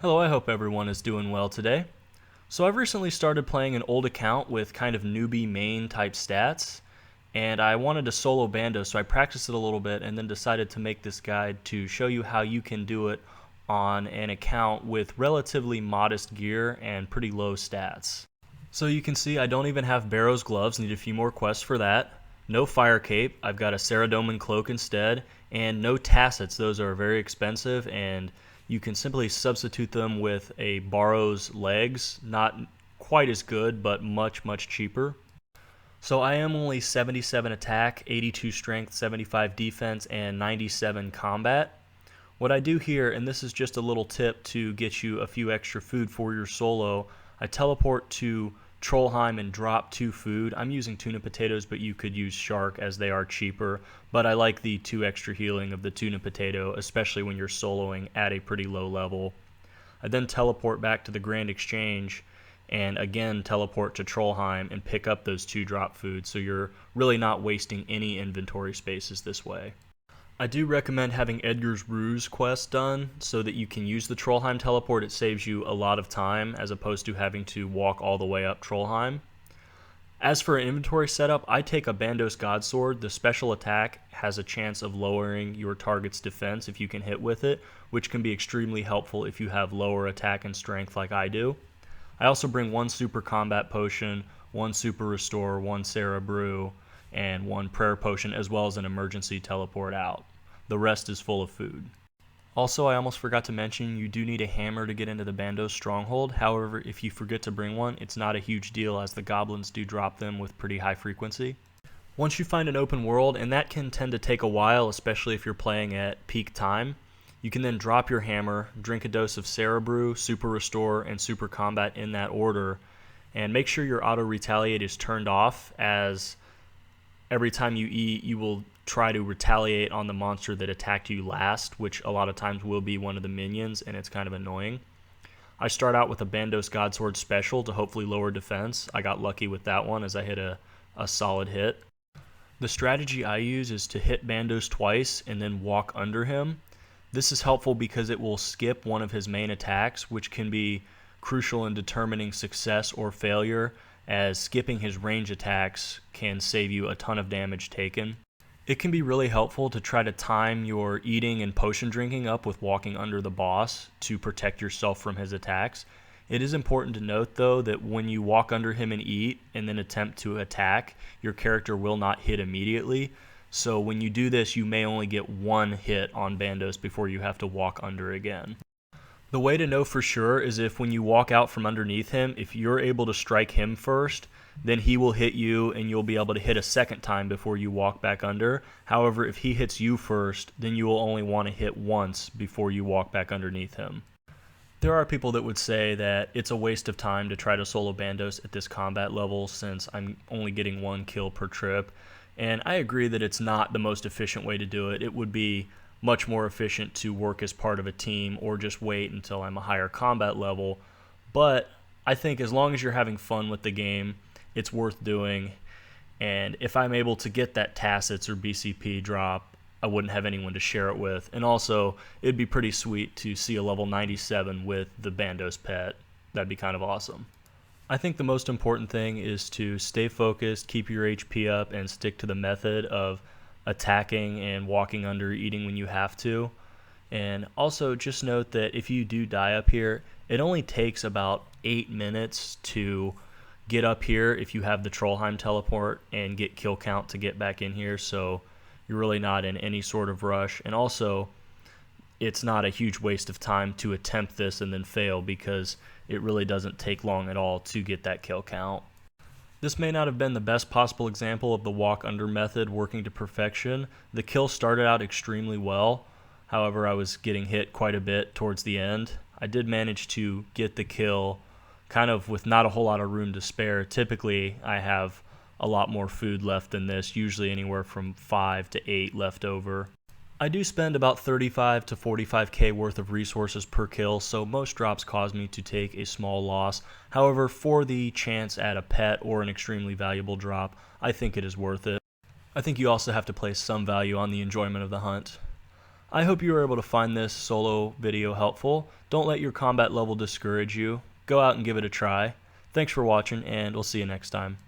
Hello, I hope everyone is doing well today. So I've recently started playing an old account with kind of newbie main type stats, and I wanted to solo Bandos, so I practiced it a little bit and then decided to make this guide to show you how you can do it on an account with relatively modest gear and pretty low stats. So you can see I don't even have Barrow's gloves, need a few more quests for that. No fire cape, I've got a Ceradoman cloak instead, and no tassets, those are very expensive and you can simply substitute them with a Barrow's legs, not quite as good but much cheaper. So I am only 77 attack, 82 strength, 75 defense, and 97 combat. What I do here, and this is just a little tip to get you a few extra food for your solo, I teleport to Trollheim and drop 2 food. I'm using tuna potatoes, but you could use shark as they are cheaper. But I like the 2 extra healing of the tuna potato, especially when you're soloing at a pretty low level. I then teleport back to the Grand Exchange and again teleport to Trollheim and pick up those 2 drop foods, so you're really not wasting any inventory spaces this way. I do recommend having Edgar's Ruse quest done so that you can use the Trollheim teleport. It saves you a lot of time as opposed to having to walk all the way up Trollheim. As for an inventory setup, I take a Bandos Godsword. The special attack has a chance of lowering your target's defense if you can hit with it, which can be extremely helpful if you have lower attack and strength like I do. I also bring 1 super combat potion, 1 super restore, 1 Sarah Brew, and 1 prayer potion, as well as an emergency teleport out. The rest is full of food. Also, I almost forgot to mention, you do need a hammer to get into the Bandos stronghold. However, if you forget to bring one, it's not a huge deal as the goblins do drop them with pretty high frequency. Once you find an open world, and that can tend to take a while, especially if you're playing at peak time, you can then drop your hammer, drink a dose of Sarah Brew, Super Restore, and Super Combat in that order, and make sure your Auto Retaliate is turned off, as every time you eat, you will try to retaliate on the monster that attacked you last, which a lot of times will be one of the minions, and it's kind of annoying. I start out with a Bandos Godsword special to hopefully lower defense. I got lucky with that one as I hit a solid hit. The strategy I use is to hit Bandos twice and then walk under him. This is helpful because it will skip one of his main attacks, which can be crucial in determining success or failure, as skipping his range attacks can save you a ton of damage taken. It can be really helpful to try to time your eating and potion drinking up with walking under the boss to protect yourself from his attacks. It is important to note, though, that when you walk under him and eat and then attempt to attack, your character will not hit immediately. So when you do this, you may only get 1 hit on Bandos before you have to walk under again. The way to know for sure is if when you walk out from underneath him, if you're able to strike him first, then he will hit you and you'll be able to hit a second time before you walk back under. However, if he hits you first, then you will only want to hit once before you walk back underneath him. There are people that would say that it's a waste of time to try to solo Bandos at this combat level since I'm only getting 1 kill per trip, and I agree that it's not the most efficient way to do it. It would be much more efficient to work as part of a team or just wait until I'm a higher combat level, but I think as long as you're having fun with the game, it's worth doing. And if I'm able to get that Tassets or BCP drop, I wouldn't have anyone to share it with. And also, it'd be pretty sweet to see a level 97 with the Bandos pet. That'd be kind of awesome. I think the most important thing is to stay focused, keep your HP up, and stick to the method of attacking and walking under, eating when you have to. And also just note that if you do die up here, it only takes about 8 minutes to get up here if you have the Trollheim teleport and get kill count to get back in here, so you're really not in any sort of rush. And also, it's not a huge waste of time to attempt this and then fail, because it really doesn't take long at all to get that kill count. This may not have been the best possible example of the walk under method working to perfection. The kill started out extremely well, however I was getting hit quite a bit towards the end. I did manage to get the kill kind of with not a whole lot of room to spare. Typically I have a lot more food left than this, usually anywhere from 5 to 8 left over. I do spend about 35 to 45k worth of resources per kill, so most drops cause me to take a small loss. However, for the chance at a pet or an extremely valuable drop, I think it is worth it. I think you also have to place some value on the enjoyment of the hunt. I hope you were able to find this solo video helpful. Don't let your combat level discourage you. Go out and give it a try. Thanks for watching, and we'll see you next time.